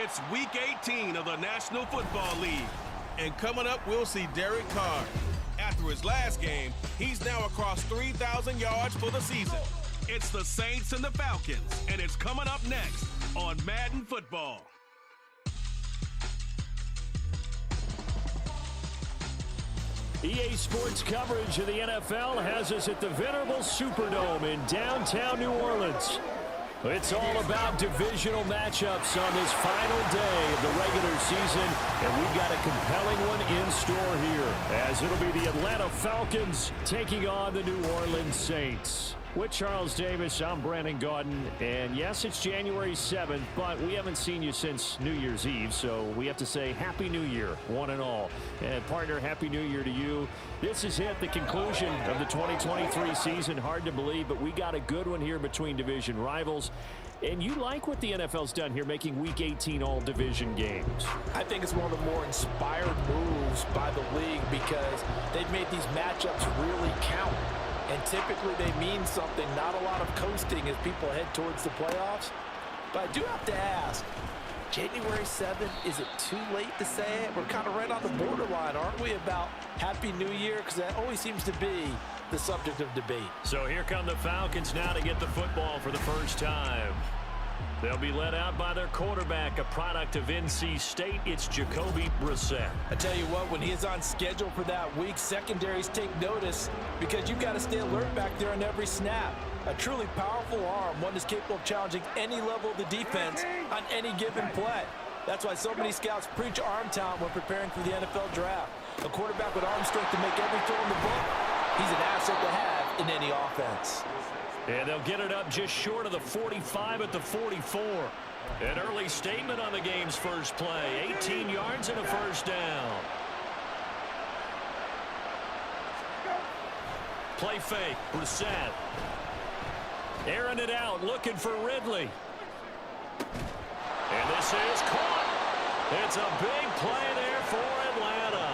It's Week 18 of the National Football League. And coming up, we'll see Derek Carr. After his last game, he's now across 3,000 yards for the season. It's the Saints and the Falcons, and it's coming up next on Madden Football. EA Sports coverage of the NFL has us at the venerable Superdome in downtown New Orleans. It's all about divisional matchups on this final day of the regular season, and we've got a compelling one in store here, as it'll be the Atlanta Falcons taking on the New Orleans Saints. With Charles Davis, I'm Brandon Gaudin, and yes, it's January 7th, but we haven't seen you since New Year's Eve, so we have to say Happy New Year, one and all. And partner, Happy New Year to you. This is the conclusion of the 2023 season. Hard to believe, but we got a good one here between division rivals. And you like what the NFL's done here, making Week 18 all-division games. I think it's one of the more inspired moves by the league because they've made these matchups really count. And typically they mean something, not a lot of coasting as people head towards the playoffs. But I do have to ask, January 7th, is it too late to say it? We're kind of right on the borderline, aren't we, about Happy New Year? Because that always seems to be the subject of debate. So here come the Falcons now to get the football for the first time. They'll be led out by their quarterback, a product of NC State. It's Jacoby Brissett. I tell you what, when he is on schedule for that week, secondaries take notice because you've got to stay alert back there on every snap. A truly powerful arm, one that's capable of challenging any level of the defense on any given play. That's why so many scouts preach arm talent when preparing for the NFL draft. A quarterback with arm strength to make every throw in the book, he's an asset to have in any offense. And they'll get it up just short of the 45 at the 44. An early statement on the game's first play. 18 yards and a first down. Play fake. Brissett. Airing it out, looking for Ridley. And this is caught. It's a big play there for Atlanta.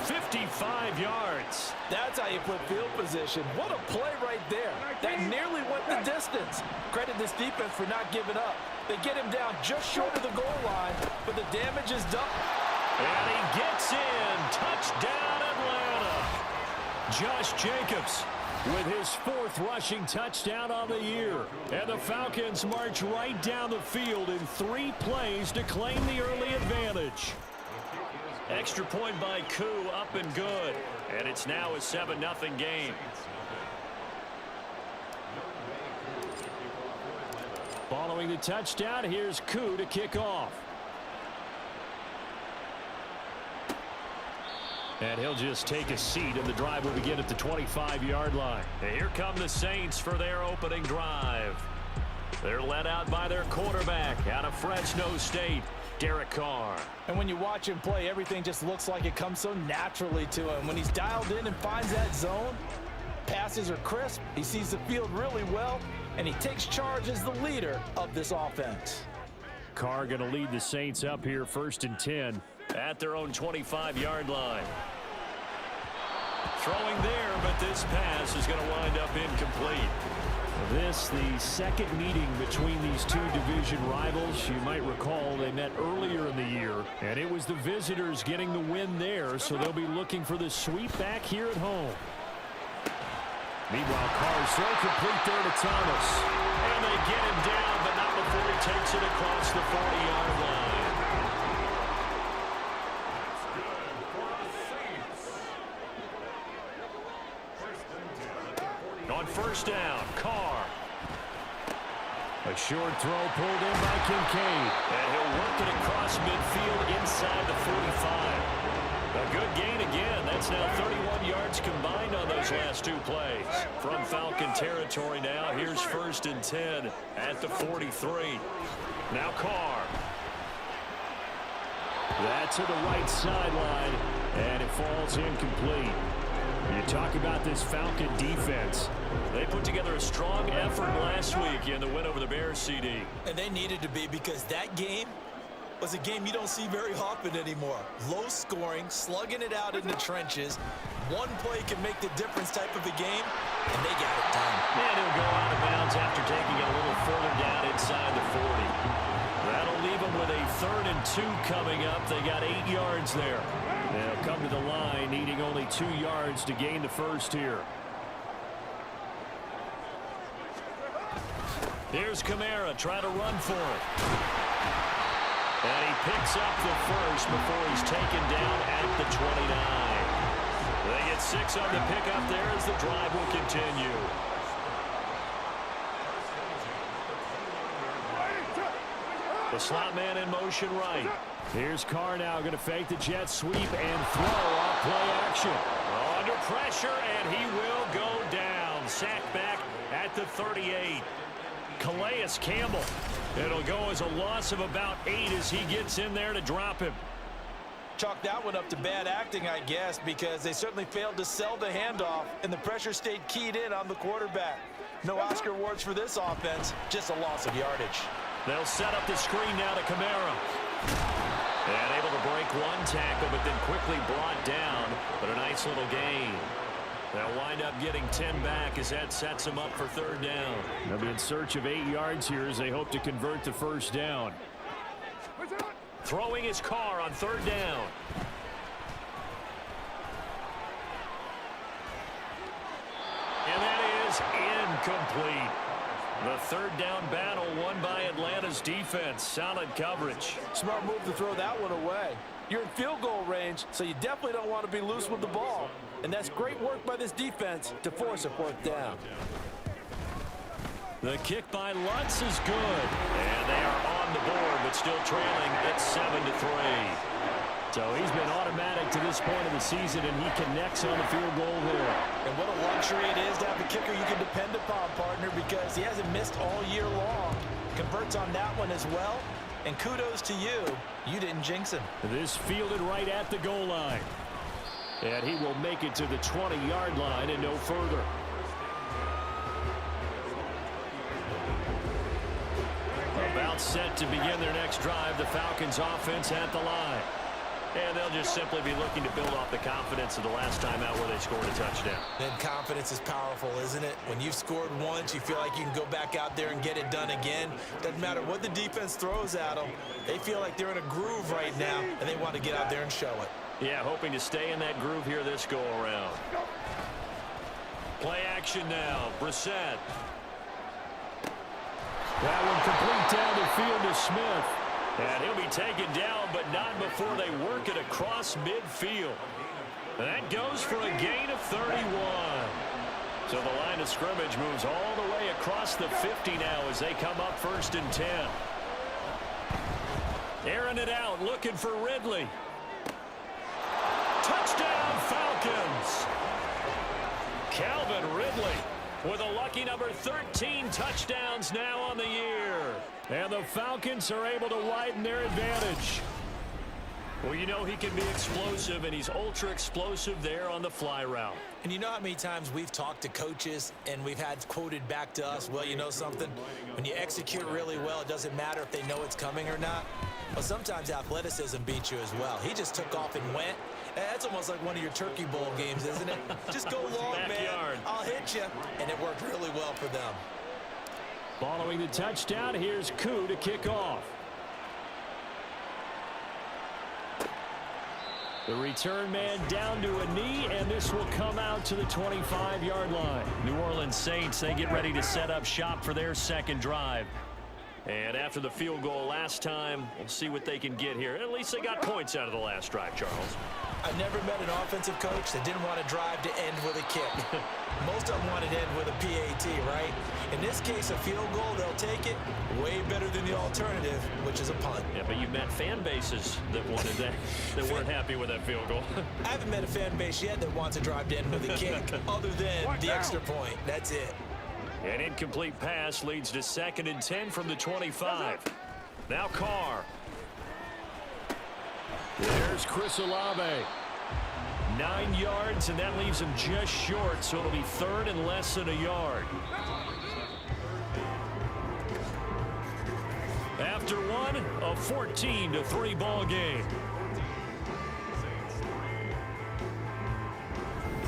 55 yards. That's how you put field position. What a play right there. That nearly went the distance. Credit this defense for not giving up. They get him down just short of the goal line, but the damage is done. And he gets in. Touchdown, Atlanta. Josh Jacobs with his 4th rushing touchdown on the year. And the Falcons march right down the field in 3 plays to claim the early advantage. Extra point by Koo, up and good. And it's now a 7-0 game. Following the touchdown, here's Koo to kick off. And he'll just take a seat, and the drive will begin at the 25-yard line. And here come the Saints for their opening drive. They're led out by their quarterback out of Fresno State, Derek Carr. And when you watch him play, everything just looks like it comes so naturally to him. When he's dialed in and finds that zone, passes are crisp, he sees the field really well, and he takes charge as the leader of this offense. Carr going to lead the Saints up here 1st and 10 at their own 25-yard line. Throwing there, but this pass is going to wind up incomplete. This, the second meeting between these two division rivals. You might recall they met earlier in the year, and it was the visitors getting the win there, so they'll be looking for the sweep back here at home. Meanwhile, Carr's throw complete there to Thomas. And they get him down, but not before he takes it across the 40-yard line. On first down, Carr. A short throw pulled in by Kincaid. And he'll work it across midfield inside the 45. A good gain again. That's now 31 yards combined on those last 2 plays. From Falcon territory now, here's 1st and 10 at the 43. Now Carr. That's to the right sideline, and it falls incomplete. You talk about this Falcon defense. They put together a strong effort last week in the win over the Bears, CD. And they needed to be, because that game was a game you don't see very often anymore. Low scoring, slugging it out in the trenches. One play can make the difference type of a game, and they got it done. And he'll go out of bounds after taking it a little further down inside the 40. That'll leave him with a 3rd and 2 coming up. They got 8 yards there. They'll come to the line needing only 2 yards to gain the first here. Here's Kamara trying to run for it. And he picks up the first before he's taken down at the 29. They get 6 on the pickup there as the drive will continue. The slot man in motion right. Here's Carr now going to fake the jet sweep and throw off play action. Under pressure, and he will go down. Sacked back at the 38. Calais Campbell. It'll go as a loss of about 8 as he gets in there to drop him. Chalk that one up to bad acting, I guess, because they certainly failed to sell the handoff, and the pressure stayed keyed in on the quarterback. No Oscar awards for this offense, just a loss of yardage. They'll set up the screen now to Kamara. And able to break one tackle, but then quickly brought down. But a nice little gain. They'll wind up getting 10 back as that sets them up for 3rd down. They'll be in search of 8 yards here as they hope to convert the first down. Throwing his Carr on 3rd down. And that is incomplete. The 3rd down battle won by Atlanta's defense. Solid coverage. Smart move to throw that one away. You're in field goal range, so you definitely don't want to be loose with the ball. And that's great work by this defense to force a 4th down. The kick by Lutz is good. And they are on the board, but still trailing at 7-3. So he's been automatic to this point of the season, and he connects on the field goal there. And what a luxury it is to have a kicker you can depend upon, partner, because he hasn't missed all year long. Converts on that one as well. And kudos to you. You didn't jinx him. This fielded right at the goal line. And he will make it to the 20-yard line and no further. About set to begin their next drive, the Falcons offense at the line. And they'll just simply be looking to build off the confidence of the last time out where they scored a touchdown. Then confidence is powerful, isn't it? When you've scored once, you feel like you can go back out there and get it done again. Doesn't matter what the defense throws at them. They feel like they're in a groove right now, and they want to get out there and show it. Yeah, hoping to stay in that groove here this go-around. Play action now. Brissett. That one complete down the field to Smith. And he'll be taken down, but not before they work it across midfield. And that goes for a gain of 31. So the line of scrimmage moves all the way across the 50 now as they come up 1st and 10. Airing it out, looking for Ridley. Touchdown, Falcons! Calvin Ridley with a lucky number 13 touchdowns now on the year. And the Falcons are able to widen their advantage. Well, you know he can be explosive, and he's ultra explosive there on the fly route. And you know how many times we've talked to coaches and we've had quoted back to us, well, you know something? When you execute really well, it doesn't matter if they know it's coming or not. Well, sometimes athleticism beats you as well. He just took off and went. That's almost like one of your Turkey Bowl games, isn't it? Just go long, man. I'll hit you. And it worked really well for them. Following the touchdown, here's Koo to kick off. The return man down to a knee, and this will come out to the 25-yard line. New Orleans Saints, they get ready to set up shop for their 2nd drive. And after the field goal last time, we'll see what they can get here. At least they got points out of the last drive, Charles. I've never met an offensive coach that didn't want to drive to end with a kick. Most of them wanted to end with a PAT, right? In this case, a field goal, they'll take it. Way better than the alternative, which is a punt. Yeah, but you've met fan bases that wanted that, that weren't happy with that field goal. I haven't met a fan base yet that wants to drive to end with a kick, other than the extra point. That's it. An incomplete pass leads to 2nd and 10 from the 25. Now Carr. There's Chris Olave. 9 yards, and that leaves him just short, so it'll be 3rd and less than a yard. After one, a 14-3 ball game.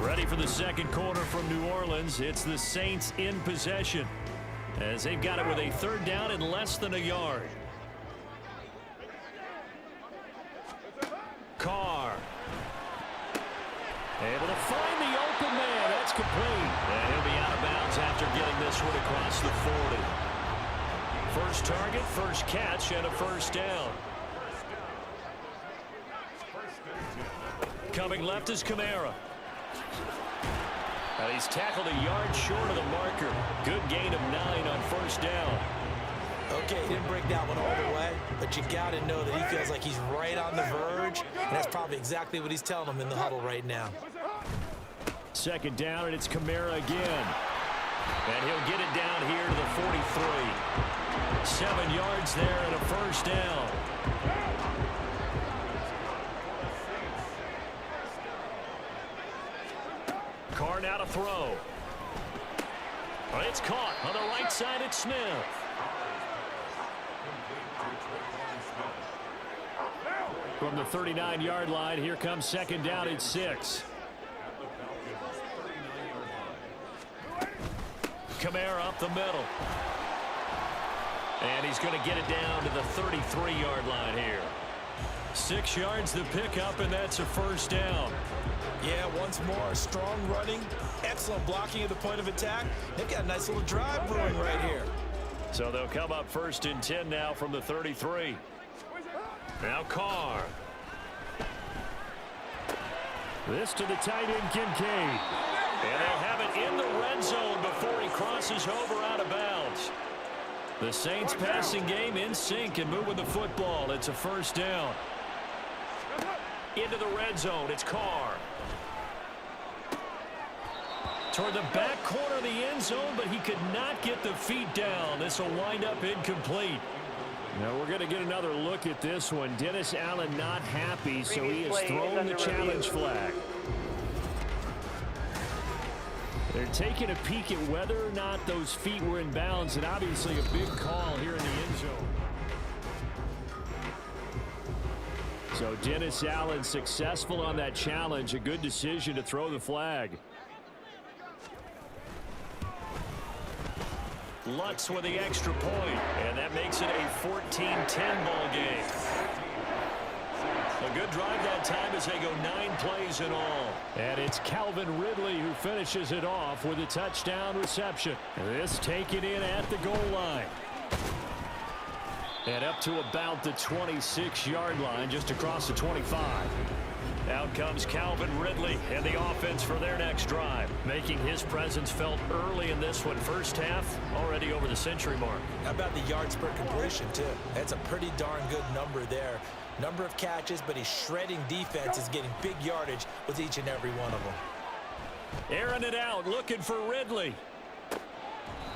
Ready for the 2nd quarter from New Orleans. It's the Saints in possession, as they've got it with a 3rd down and less than a yard. Able to find the open man. That's complete. And he'll be out of bounds after getting this one across the 40. First target, first catch, and a first down. Coming left is Kamara. And he's tackled a yard short of the marker. Good gain of 9 on first down. Okay, he didn't break that one all the way, but you got to know that he feels like he's right on the verge, and that's probably exactly what he's telling them in the huddle right now. Second down, and it's Kamara again. And he'll get it down here to the 43. 7 yards there and a first down. Carr now to throw. It's caught on the right side at Smith. From the 39-yard line, here comes second down and 6. Kamara up the middle. And he's going to get it down to the 33-yard line here. 6 yards the pickup, and that's a first down. Yeah, once more, strong running, excellent blocking at the point of attack. They've got a nice little drive brewing right here. So they'll come up first and 10 now from the 33. Now Carr. This to the tight end, Kincaid. And they'll have it in the red zone before he crosses over out of bounds. The Saints passing game in sync and moving the football. It's a first down. Into the red zone, it's Carr. Toward the back corner of the end zone, but he could not get the feet down. This will wind up incomplete. Now we're going to get another look at this one. Dennis Allen not happy, so he has thrown the challenge flag. They're taking a peek at whether or not those feet were in bounds, and obviously a big call here in the end zone. So Dennis Allen successful on that challenge. A good decision to throw the flag. Lutz with the extra point, and that makes it a 14-10 ball game. A good drive that time as they go 9 plays in all. And it's Calvin Ridley who finishes it off with a touchdown reception. This taken in at the goal line. And up to about the 26-yard line, just across the 25. Out comes Calvin Ridley and the offense for their next drive, making his presence felt early in this one. First half, already over the century mark. How about the yards per completion, too? That's a pretty darn good number there. Number of catches, but his shredding defense is getting big yardage with each and every one of them. Airing it out, looking for Ridley.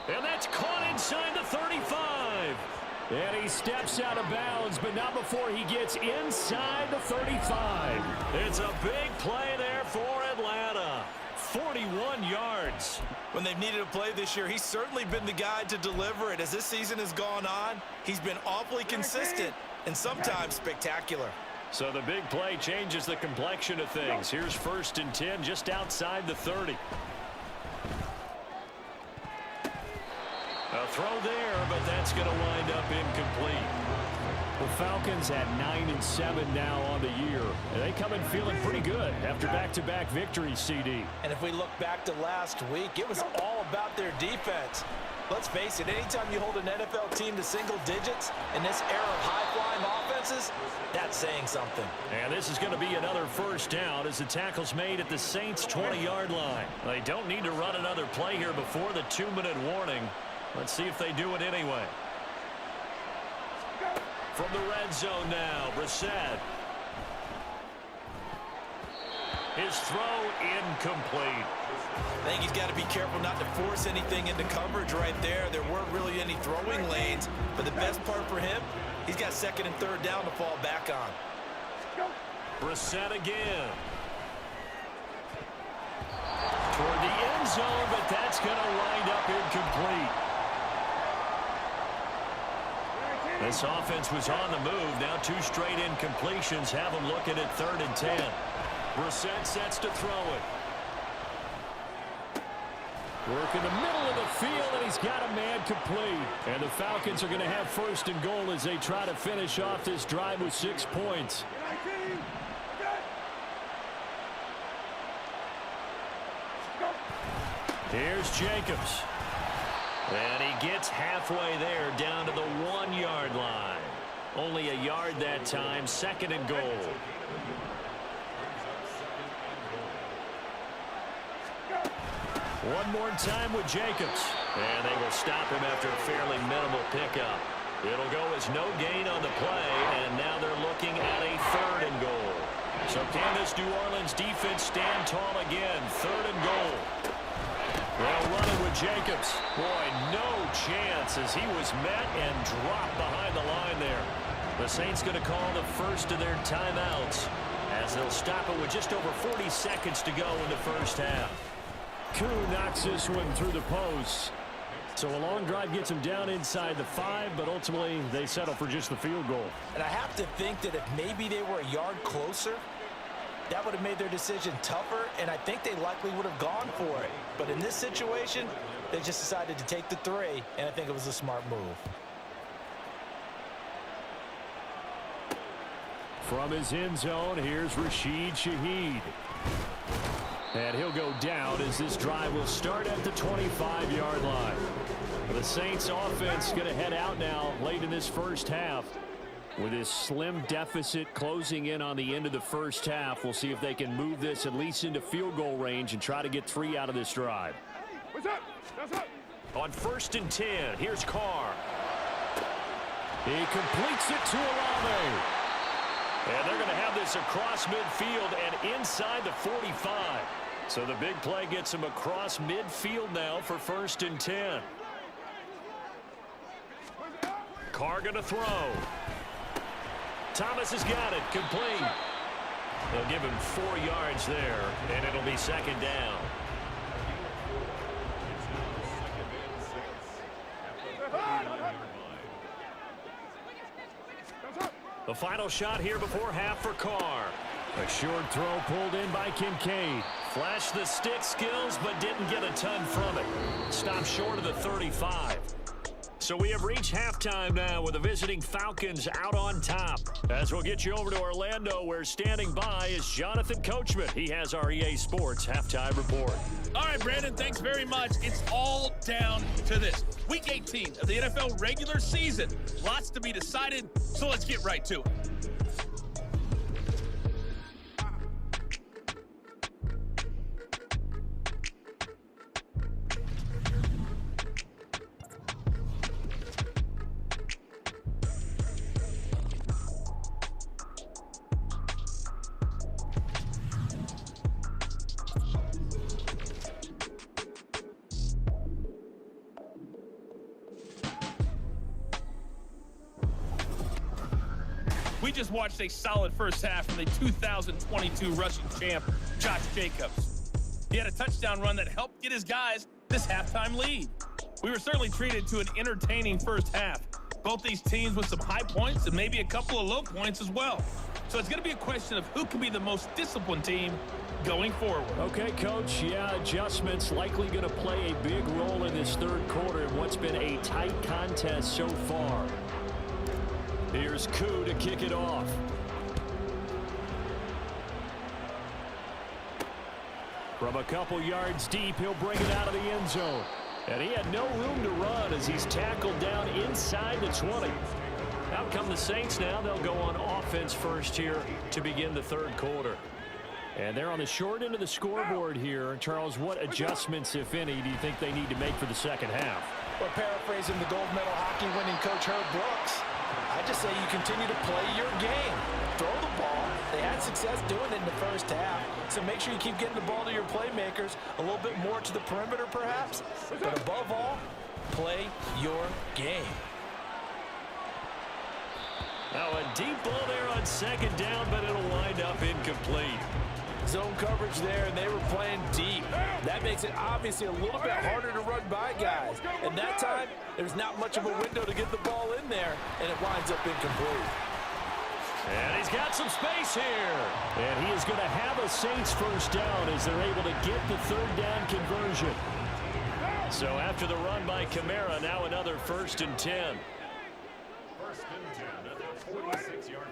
And that's caught inside the 35. And he steps out of bounds, but not before he gets inside the 35. It's a big play there for Atlanta. 41 yards. When they've needed a play this year, he's certainly been the guy to deliver it. As this season has gone on, he's been awfully consistent and sometimes spectacular. So the big play changes the complexion of things. Here's first and 10 just outside the 30. A throw there, but that's going to wind up incomplete. The Falcons at 9-7 now on the year. And they come in feeling pretty good after back-to-back victories, CD. And if we look back to last week, it was all about their defense. Let's face it, anytime you hold an NFL team to single digits in this era of high-flying offenses, that's saying something. And this is going to be another first down as the tackle's made at the Saints' 20-yard line. They don't need to run another play here before the 2-minute warning. Let's see if they do it anyway. From the red zone now, Brissett. His throw incomplete. I think he's got to be careful not to force anything into coverage right there. There weren't really any throwing lanes, but the best part for him, he's got second and third down to fall back on. Brissett again. Toward the end zone, but that's going to wind up incomplete. This offense was on the move. Now 2 straight incompletions have them looking at 3rd and 10. Brissett sets to throw it. Work in the middle of the field, and he's got a man complete. And the Falcons are going to have 1st and goal as they try to finish off this drive with 6 points. Here's Jacobs. And he gets halfway there down to the 1-yard line. Only a yard that time, 2nd and goal. One more time with Jacobs. And they will stop him after a fairly minimal pickup. It'll go as no gain on the play, and now they're looking at a 3rd and goal. So can this New Orleans defense stand tall again? 3rd and goal. Well, running with Jacobs. Boy, no chance as he was met and dropped behind the line there. The Saints going to call the first of their timeouts as they'll stop it with just over 40 seconds to go in the first half. Koo knocks this one through the post. So a long drive gets him down inside the 5, but ultimately they settle for just the field goal. And I have to think that if maybe they were a yard closer, that would have made their decision tougher, and I think they likely would have gone for it. But in this situation, they just decided to take the 3, and I think it was a smart move. From his end zone, here's Rashid Shaheed. And he'll go down as this drive will start at the 25-yard line. The Saints offense going to head out now late in this first half. With this slim deficit closing in on the end of the first half, we'll see if they can move this at least into field goal range and try to get 3 out of this drive. What's up? What's up? On 1st and 10, here's Carr. He completes it to Olave. And they're going to have this across midfield and inside the 45. So the big play gets him across midfield now for 1st and 10. Carr going to throw. Thomas has got it. Complete. They'll give him 4 yards there, and it'll be 2nd down. The final shot here before half for Carr. A short throw pulled in by Kincaid. Flashed the stick skills, but didn't get a ton from it. Stopped short of the 35. So we have reached halftime now with the visiting Falcons out on top. As we'll get you over to Orlando, where standing by is Jonathan Coachman. He has our EA Sports halftime report. All right, Brandon, thanks very much. It's all down to this. Week 18 of the NFL regular season. Lots to be decided, so let's get right to it. We just watched a solid first half from the 2022 rushing champ, Josh Jacobs. He had a touchdown run that helped get his guys this halftime lead. We were certainly treated to an entertaining first half. Both these teams with some high points and maybe a couple of low points as well. So it's going to be a question of who can be the most disciplined team going forward. Okay, Coach. Yeah, adjustments likely going to play a big role in this third quarter in what's been a tight contest so far. Here's Koo to kick it off. From a couple yards deep, he'll bring it out of the end zone. And he had no room to run as he's tackled down inside the 20. Out come the Saints now. They'll go on offense first here to begin the third quarter. And they're on the short end of the scoreboard here. Charles, what adjustments, if any, do you think they need to make for the second half? Well, paraphrasing the gold medal hockey winning coach Herb Brooks, I just say you continue to play your game. Throw the ball. They had success doing it in the first half, so make sure you keep getting the ball to your playmakers, a little bit more to the perimeter perhaps, but above all, play your game. Now a deep ball there on second down, but it'll wind up incomplete. Zone coverage there, and they were playing deep. That makes it obviously a little bit harder to run by guys. And that time, there's not much of a window to get the ball in there, and it winds up incomplete. And he's got some space here. And he is going to have a Saints first down as they're able to get the third down conversion. So after the run by Kamara, now another 1st and 10.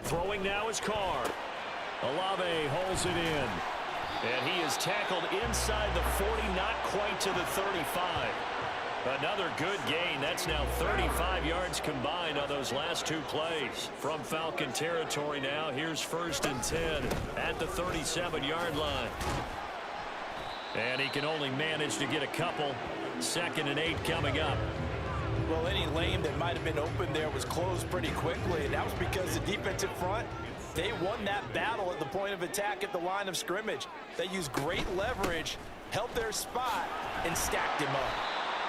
Throwing now is Carr. Olave holds it in. And he is tackled inside the 40, not quite to the 35. Another good gain. That's now 35 yards combined on those last two plays. From Falcon territory now, here's 1st and 10 at the 37-yard line. And he can only manage to get a couple. 2nd and 8 coming up. Well, any lane that might have been open there was closed pretty quickly, and that was because the defensive front, they won that battle at the point of attack at the line of scrimmage. They used great leverage, held their spot, and stacked him up.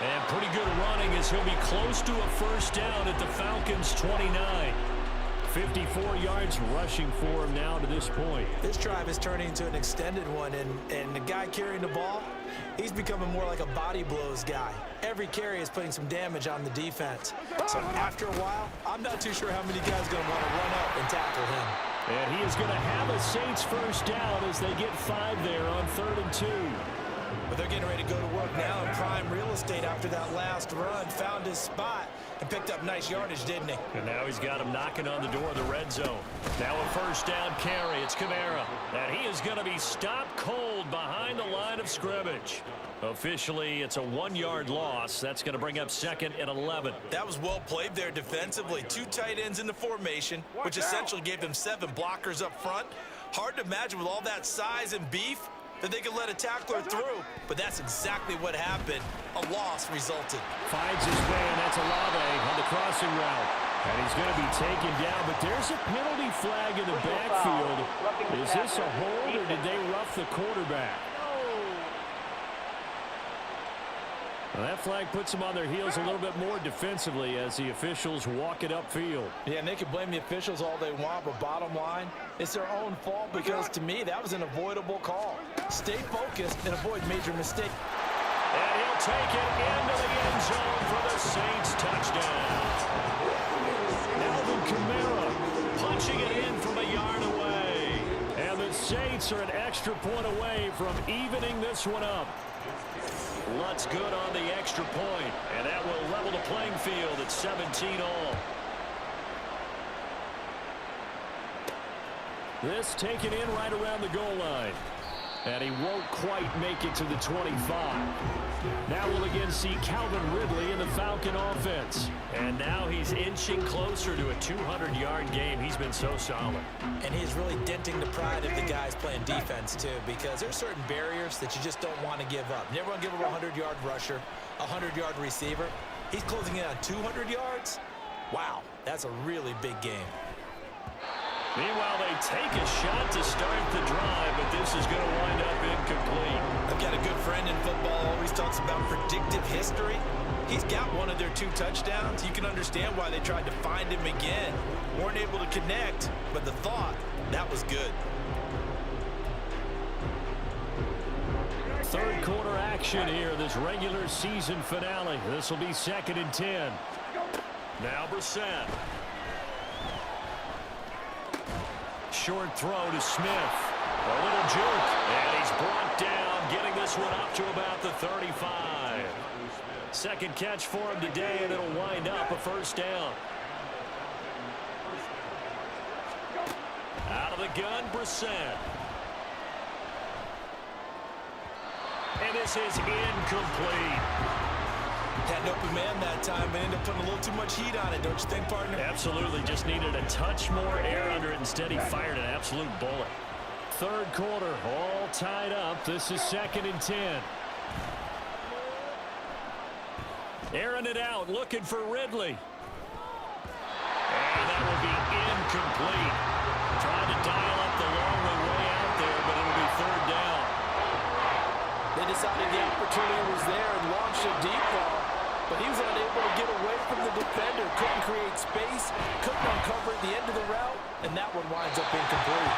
And pretty good running as he'll be close to a 1st down at the Falcons' 29. 54 yards rushing for him now to this point. This drive is turning into an extended one, and the guy carrying the ball, he's becoming more like a body blows guy. Every carry is putting some damage on the defense. So after a while, I'm not too sure how many guys are going to want to run up and tackle him. And he is going to have a Saints 1st down as they get 5 there on 3rd and 2. But they're getting ready to go to work now in prime real estate after that last run. Found his spot and picked up nice yardage, didn't he? And now he's got him knocking on the door of the red zone. Now a 1st down carry. It's Kamara. And he is going to be stopped cold behind the line of scrimmage. Officially, it's a 1-yard loss. That's going to bring up 2nd and 11. That was well played there defensively. 2 tight ends in the formation, which essentially gave them 7 blockers up front. Hard to imagine with all that size and beef that they could let a tackler through, but that's exactly what happened. A loss resulted. Finds his way, and that's Olave on the crossing route. And he's going to be taken down, but there's a penalty flag in the backfield. Is this a hold, or did they rough the quarterback? Well, that flag puts them on their heels a little bit more defensively as the officials walk it upfield. Yeah, and they can blame the officials all they want, but bottom line, it's their own fault because, to me, that was an avoidable call. Stay focused and avoid major mistakes. And he'll take it into the end zone for the Saints touchdown. Alvin Kamara punching it in from a yard away. And the Saints are an extra point away from evening this one up. Lutz good on the extra point, and that will level the playing field at 17 all. This taken in right around the goal line. And he won't quite make it to the 25. Now we'll again see Calvin Ridley in the Falcon offense. And now he's inching closer to a 200-yard game. He's been so solid. And he's really denting the pride of the guys playing defense, too, because there's certain barriers that you just don't want to give up. You never want to give up a 100-yard rusher, a 100-yard receiver. He's closing in on 200 yards. Wow, that's a really big game. Meanwhile, they take a shot to start the drive, but this is going to wind up incomplete. I've got a good friend in football, always talks about predictive history. He's got one of their 2 touchdowns. You can understand why they tried to find him again. Weren't able to connect, but the thought, that was good. 3rd quarter action here, this regular season finale. This will be 2nd and 10. Now Brissett. Short throw to Smith. A little juke. And he's brought down, getting this one up to about the 35. 2nd catch for him today, and it'll wind up a 1st down. Out of the gun, Brissett. And this is incomplete. Had an open man that time, but ended up putting a little too much heat on it, don't you think, partner? Absolutely. Just needed a touch more air under it. Instead, he fired an absolute bullet. 3rd quarter, all tied up. This is 2nd and 10. Airing it out, looking for Ridley. And that will be incomplete. Trying to dial up the long way out there, but it'll be 3rd down. They decided the opportunity was there and launched a deep ball, but he was unable to get away from the defender. Couldn't create space, couldn't uncover at the end of the route, and that one winds up incomplete.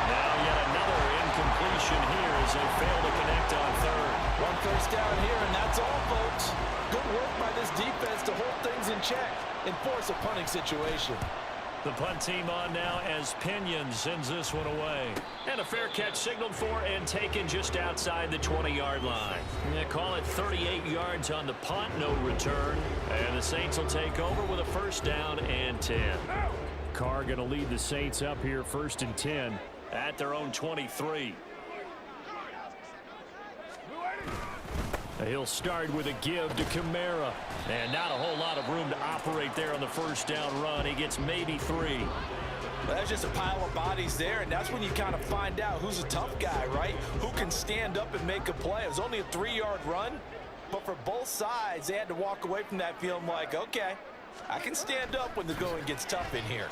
Now yet another incompletion here as they fail to connect on 3rd. 1 first down here, and that's all, folks. Good work by this defense to hold things in check and force a punting situation. The punt team on now as Pinion sends this one away. And a fair catch signaled for and taken just outside the 20-yard line. They call it 38 yards on the punt, no return. And the Saints will take over with a 1st down and 10. Carr going to lead the Saints up here 1st and 10 at their own 23. He'll start with a give to Kamara. And not a whole lot of room to operate there on the first down run. He gets maybe 3. Well, that's just a pile of bodies there, and that's when you kind of find out who's a tough guy, right? Who can stand up and make a play. It was only a 3-yard run, but for both sides, they had to walk away from that feeling like, okay, I can stand up when the going gets tough in here.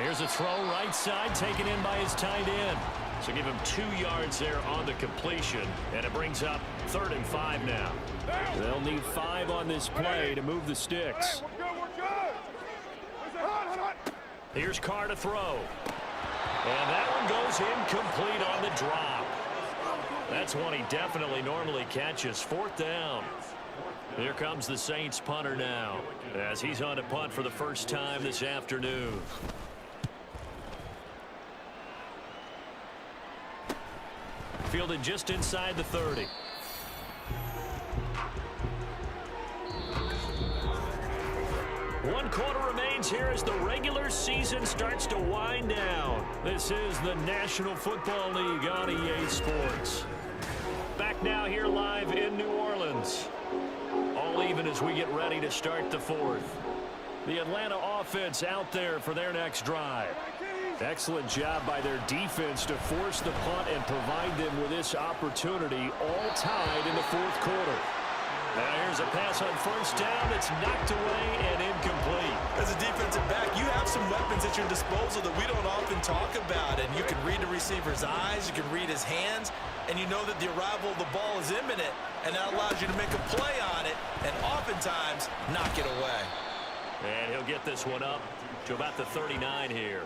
Here's a throw right side taken in by his tight end. So give him 2 yards there on the completion, and it brings up 3rd and 5 now. They'll need 5 on this play to move the sticks. Here's Carr to throw. And that one goes incomplete on the drop. That's one he definitely normally catches. 4th down. Here comes the Saints punter now, as he's on to punt for the first time this afternoon. Fielded just inside the 30. One quarter remains here as the regular season starts to wind down. This is the National Football League on EA Sports. Back now here live in New Orleans. All even as we get ready to start the 4th. The Atlanta offense out there for their next drive. Excellent job by their defense to force the punt and provide them with this opportunity, all tied in the 4th quarter. Now here's a pass on first down that's knocked away and incomplete. As a defensive back, you have some weapons at your disposal that we don't often talk about, and you can read the receiver's eyes, you can read his hands, and you know that the arrival of the ball is imminent, and that allows you to make a play on it and oftentimes knock it away. And he'll get this one up to about the 39 here.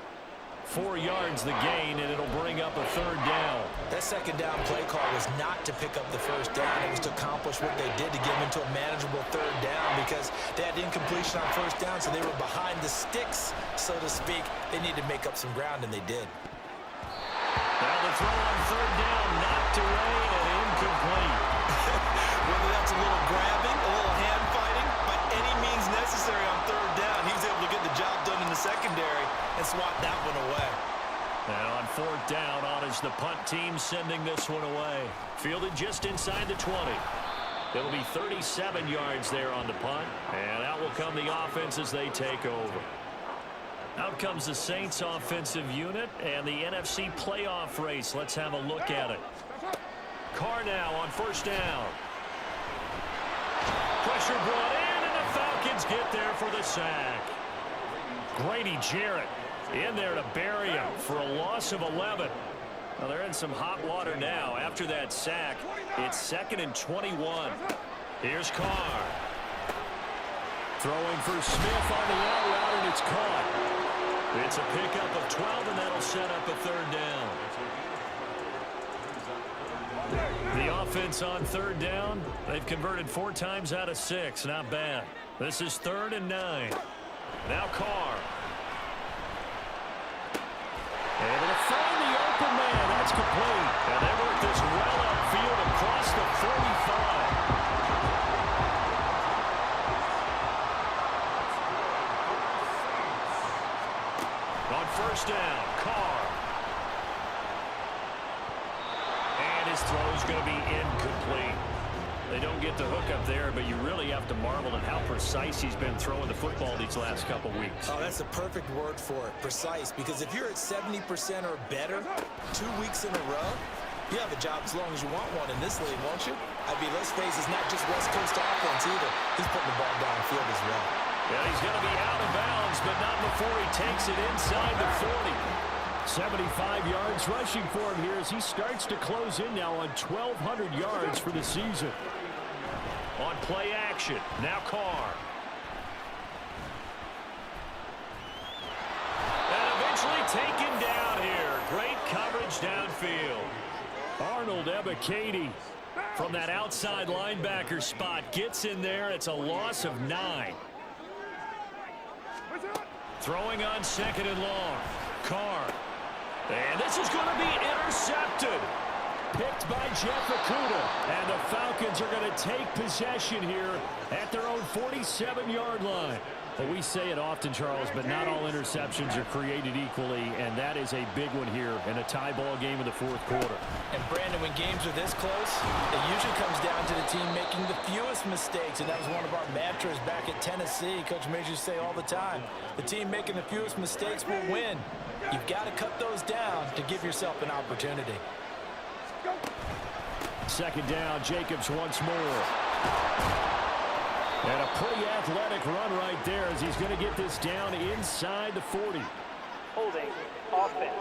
4 yards the gain, and it'll bring up a 3rd down. That 2nd down play call was not to pick up the 1st down. It was to accomplish what they did to get them into a manageable 3rd down because they had incompletion on 1st down, so they were behind the sticks, so to speak. They needed to make up some ground, and they did. Now the throw on 3rd down, knocked away and incomplete. Whether that's a little grabbing, a little hand fighting, by any means necessary on 3rd down, he was able to get the job done in the secondary and swat that one away. Now on 4th down, on is the punt team sending this one away. Fielded just inside the 20. It'll be 37 yards there on the punt, and out will come the offense as they take over. Out comes the Saints offensive unit and the NFC playoff race. Let's have a look at it. Carr now on 1st down. Pressure brought in, and the Falcons get there for the sack. Grady Jarrett in there to bury him for a loss of 11. Now they're in some hot water now. After that sack, it's 2nd and 21. Here's Carr. Throwing for Smith on the out route, and it's caught. It's a pickup of 12, and that'll set up a 3rd down. The offense on 3rd down, they've converted 4 times out of 6. Not bad. This is 3rd and 9. Now Carr. Able to find the open man. That's complete. And they work this well upfield across the 45. On 1st down, Carr. And his throw is going to be incomplete. They don't get the hook up there, but you really have to marvel at how precise he's been throwing the football these last couple weeks. Oh, that's the perfect word for it, precise, because if you're at 70% or better 2 weeks in a row, you have a job as long as you want one in this league, won't you? I mean, let's face it, it's not just West Coast offense either. He's putting the ball downfield as well. Yeah, he's going to be out of bounds, but not before he takes it inside the 40. 75 yards rushing for him here as he starts to close in now on 1,200 yards for the season. On play action, now Carr. And eventually taken down here. Great coverage downfield. Arnold Ebiketie from that outside linebacker spot gets in there. It's a loss of 9. Throwing on 2nd and long. Carr. And this is going to be intercepted. Picked by Jeff Okudah. And the Falcons are going to take possession here at their own 47-yard line. Well, we say it often, Charles, but not all interceptions are created equally, and that is a big one here in a tie ball game in the fourth quarter. And, Brandon, when games are this close, it usually comes down to the team making the fewest mistakes, and that was one of our mantras back at Tennessee. Coach Major used to say all the time, the team making the fewest mistakes will win. You've got to cut those down to give yourself an opportunity. Second down, Jacobs once more. And a pretty athletic run right there as he's going to get this down inside the 40. Holding offense.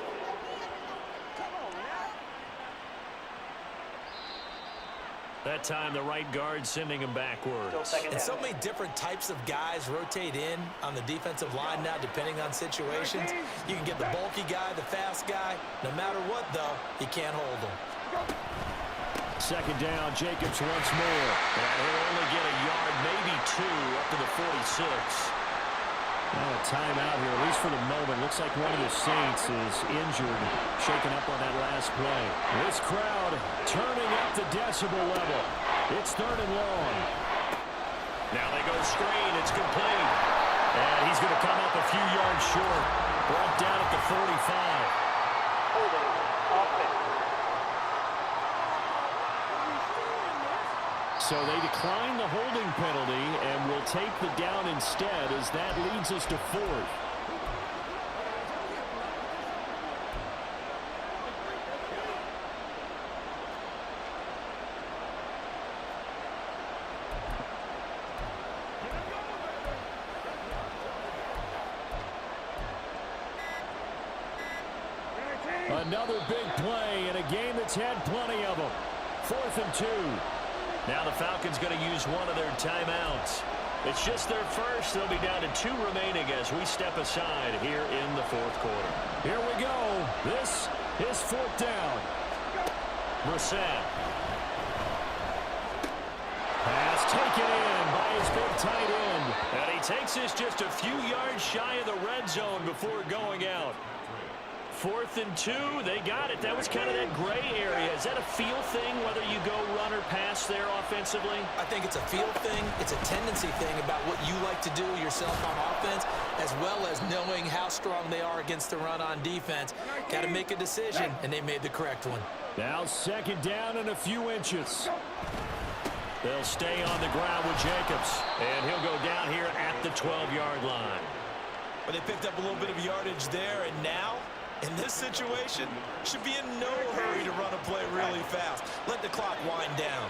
That time the right guard sending him backwards. And so many different types of guys rotate in on the defensive line now depending on situations. You can get the bulky guy, the fast guy. No matter what, though, you can't hold them. Second down, Jacobs once more. And he'll only get a yard, maybe two, up to the 46. Now a timeout here, at least for the moment. Looks like one of the Saints is injured, shaken up on that last play. This crowd turning up the decibel level. It's third and long. Now they go screen. It's complete. And he's going to come up a few yards short. Brought down at the 45. Holding offense. So they decline the holding penalty and will take the down instead as that leads us to fourth. Another big play in a game that's had plenty of them. 4th and 2. Now the Falcons going to use one of their timeouts. It's just their first. They'll be down to 2 remaining as we step aside here in the fourth quarter. Here we go. This is 4th down. Brissett. Pass taken in by his big tight end. And he takes this just a few yards shy of the red zone before going out. 4th and 2, they got it. That was kind of that gray area. Is that a feel thing, whether you go run or pass there offensively? I think it's a feel thing. It's a tendency thing about what you like to do yourself on offense, as well as knowing how strong they are against the run on defense. Got to make a decision, and they made the correct one. Now 2nd down and a few inches. They'll stay on the ground with Jacobs, and he'll go down here at the 12-yard line. But they picked up a little bit of yardage there, and now, in this situation, should be in no hurry to run a play really fast. Let the clock wind down.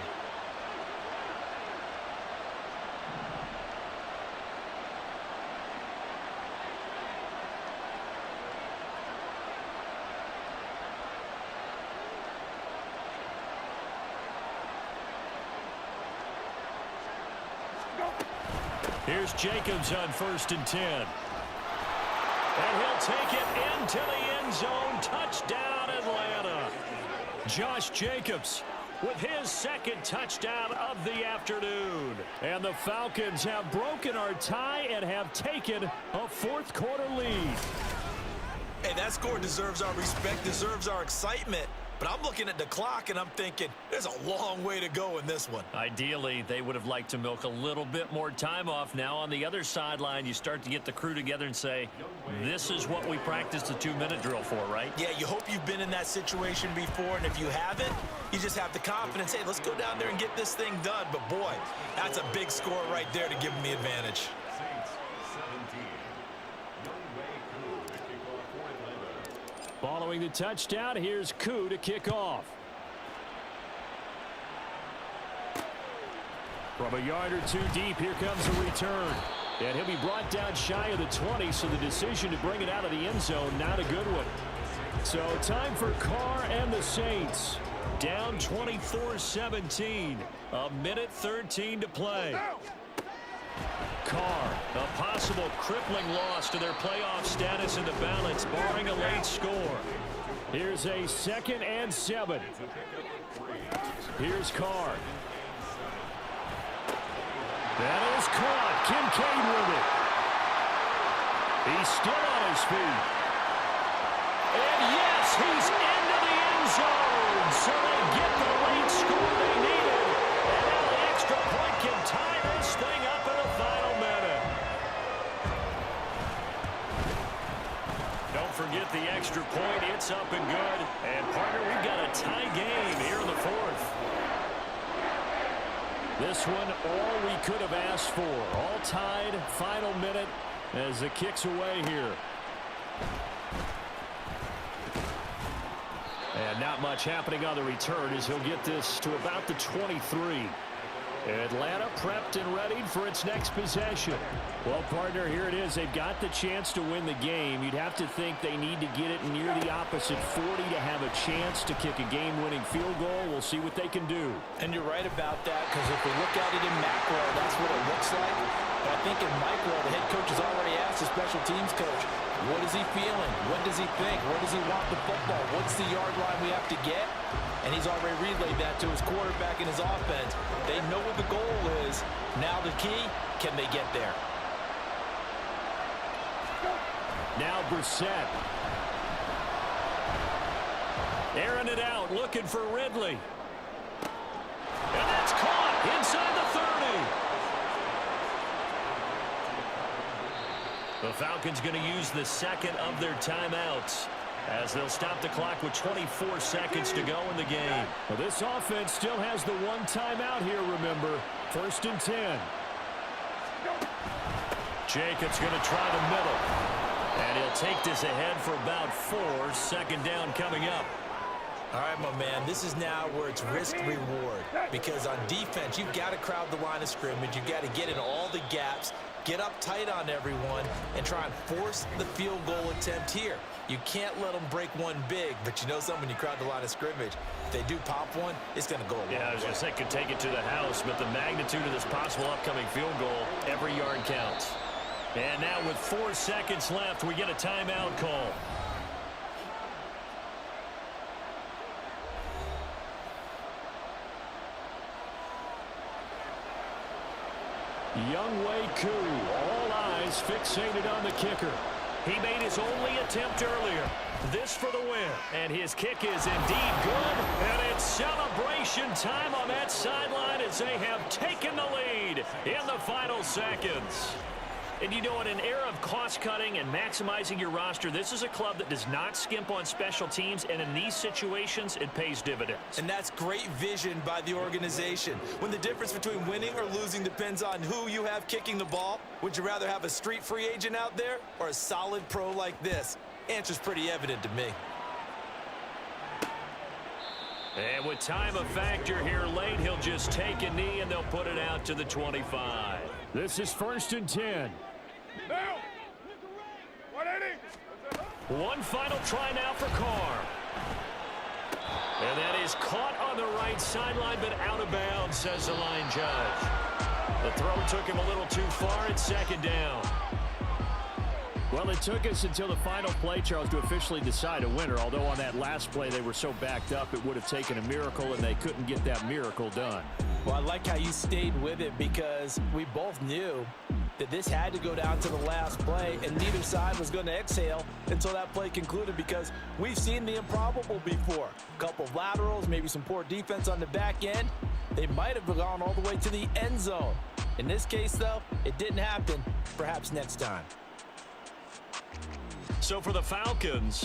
Here's Jacobs on 1st and 10. And he'll take it into the end zone. Touchdown, Atlanta. Josh Jacobs with his 2nd touchdown of the afternoon. And the Falcons have broken our tie and have taken a fourth quarter lead. Hey, that score deserves our respect, deserves our excitement. But I'm looking at the clock, and I'm thinking there's a long way to go in this one. Ideally, they would have liked to milk a little bit more time off. Now on the other sideline, you start to get the crew together and say, this is what we practiced the 2-minute drill for, right? Yeah, you hope you've been in that situation before, and if you haven't, you just have the confidence, hey, let's go down there and get this thing done. But, boy, that's a big score right there to give them the advantage. Following the touchdown, here's Koo to kick off. From a yard or two deep, here comes a return. And he'll be brought down shy of the 20, so the decision to bring it out of the end zone, not a good one. So time for Carr and the Saints. Down 24-17. A minute 13 to play. Carr, a possible crippling loss to their playoff status in the balance, barring a late score. Here's a 2nd and 7. Here's Carr. That is caught. Kincaid with it. He's still on his feet. And yes, he's into the end zone. So they get the late score they needed. And now the extra point can tie this thing up in the final minute. forget the extra point. It's up and good. And, partner, we've got a tie game here in the fourth. This one, all we could have asked for. All tied, final minute as it kicks away here. And not much happening on the return as he'll get this to about the 23. Atlanta prepped and readied for its next possession. Well, partner, here it is. They've got the chance to win the game. You'd have to think they need to get it near the opposite 40 to have a chance to kick a game-winning field goal. We'll see what they can do. And you're right about that, because if we look at it in macro, that's what it looks like. But I think in micro, the head coach has already asked the special teams coach, what is he feeling? What does he think? Where does he want the football? What's the yard line we have to get? And he's already relayed that to his quarterback and his offense. They know what the goal is. Now the key, can they get there? Now Brissett. Airing it out, looking for Ridley. And that's caught inside the 30. The Falcons going to use the second of their timeouts, as they'll stop the clock with 24 seconds to go in the game. Well, this offense still has the one timeout here, remember. 1st and 10. Jacobs going to try the middle. And he'll take this ahead for about 4. 2nd down coming up. All right, my man, this is now where it's risk-reward. Because on defense, you've got to crowd the line of scrimmage. You've got to get in all the gaps, get up tight on everyone, and try and force the field goal attempt here. You can't let them break one big, but you know something, when you crowd the line of scrimmage, if they do pop one, it's going to go a long way. Yeah, I was going to say could take it to the house, but the magnitude of this possible upcoming field goal, every yard counts. And now with 4 seconds left, we get a timeout call. Younghoe Koo, all eyes fixated on the kicker. He made his only attempt earlier. This for the win. And his kick is indeed good. And it's celebration time on that sideline as they have taken the lead in the final seconds. And you know, in an era of cost-cutting and maximizing your roster, this is a club that does not skimp on special teams, and in these situations, it pays dividends. And that's great vision by the organization. When the difference between winning or losing depends on who you have kicking the ball, would you rather have a street free agent out there or a solid pro like this? Answer's pretty evident to me. And with time a factor here late, he'll just take a knee and they'll put it out to the 25. This is 1st and 10. Now! 180! One final try now for Carr. And that is caught on the right sideline, but out of bounds, says the line judge. The throw took him a little too far. It's 2nd down. Well, it took us until the final play, Charles, to officially decide a winner, although on that last play they were so backed up it would have taken a miracle, and they couldn't get that miracle done. Well, I like how you stayed with it, because we both knew that this had to go down to the last play, and neither side was going to exhale until that play concluded, because we've seen the improbable before. A couple of laterals, maybe some poor defense on the back end. They might have gone all the way to the end zone. In this case, though, it didn't happen. Perhaps next time. So for the Falcons,